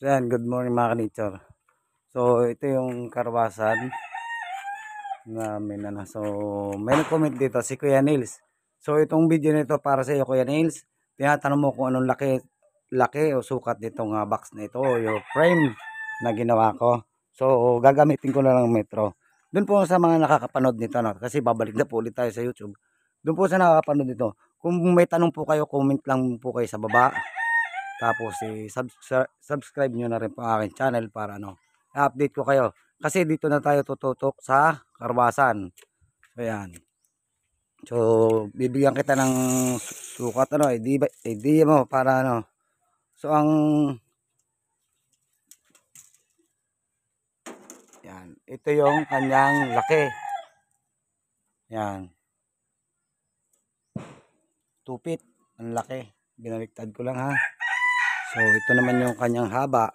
So yan, good morning mga ka-nature. So ito yung karwasan namin So may nag-comment dito si Kuya Nils. So itong video nito para sa iyo Kuya Nils. Tinatanong mo kung anong laki o sukat nitong box na ito o yung frame na ginawa ko. So gagamitin ko na lang metro. Doon po sa mga nakakapanood nito kasi babalik na po ulit tayo sa YouTube. Doon po sa nakakapanood nito, kung may tanong po kayo, comment lang po kayo sa baba. Tapos subscribe nyo na rin po aking channel para update ko kayo. Kasi dito na tayo tututok sa karwasan. So yan. So bibigyan kita ng sukat idea mo para So yan, ito yung kanyang laki. Yan. 2 feet ang laki. Binaliktad ko lang ha. So ito naman yung kanyang haba.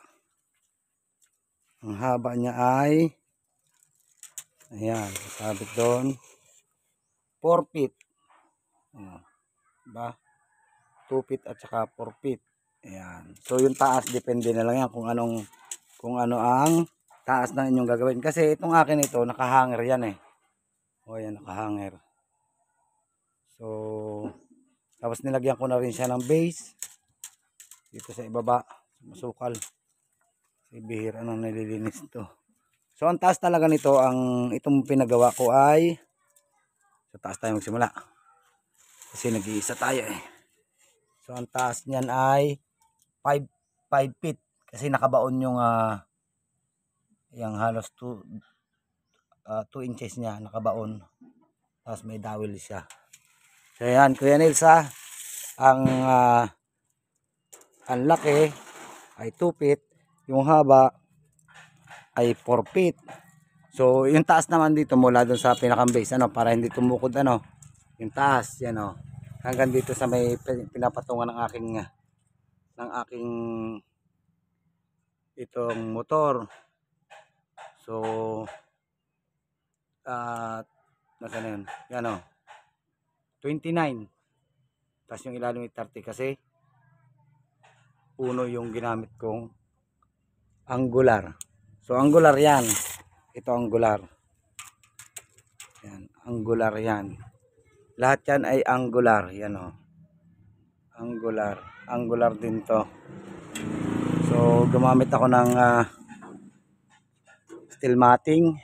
Ang haba niya ay ayan, sabit doon 4 feet. Diba? 2 feet at saka 4 feet. Ayan. So yung taas depende na lang yan kung ano ang taas na inyong gagawin. Kasi itong akin ito nakahanger yan eh. O yan, nakahanger. So tapos nilagyan ko na rin siya ng base dito sa ibaba, masukal. Si bihira nang nililinis ito. So ang taas talaga nito, itong pinagawa ko ay sa taas tayo magsimula. Kasi nag-iisa tayo eh. So ang taas niyan ay 5 feet kasi nakabaon yung halos 2 inches niya nakabaon. Tapos may dawil siya. So yan, Kuya Nils ang laki ay 2 feet, yung haba ay 4 feet. So yung taas naman dito mula doon sa pinakang base para hindi tumukod yung taas yan hanggang dito sa may pinapatungan ng aking itong motor. So nasaan yan 29. Tapos yung ilalim ay 30 kasi puno yung ginamit kong angular. So angular yan. Ito angular. Yan, angular yan. Lahat yan ay angular. Yan angular. Angular din to. So gumamit ako ng steel matting.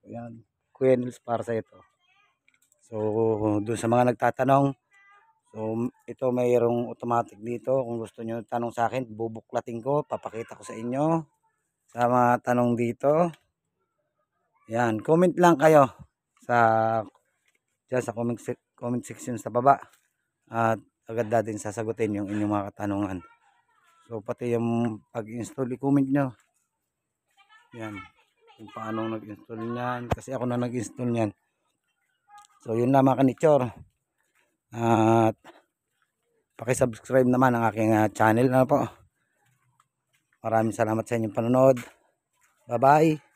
Yan. Kuya Nils para sa ito. So doon sa mga nagtatanong, so ito mayroong automatic dito. Kung gusto nyo tanong sa akin, bubuklatin ko, papakita ko sa inyo sa mga tanong dito. Yan, comment lang kayo dyan sa comment section sa baba at agad natin sasagutin yung inyong mga katanungan. So pati yung pag-install, i-comment nyo yan kung paano nag-install nyan kasi ako na nag-install nyan. So yun lang mga ka-nature, at paki-subscribe naman ang aking channel po. Maraming salamat sa inyong panonood. Bye bye.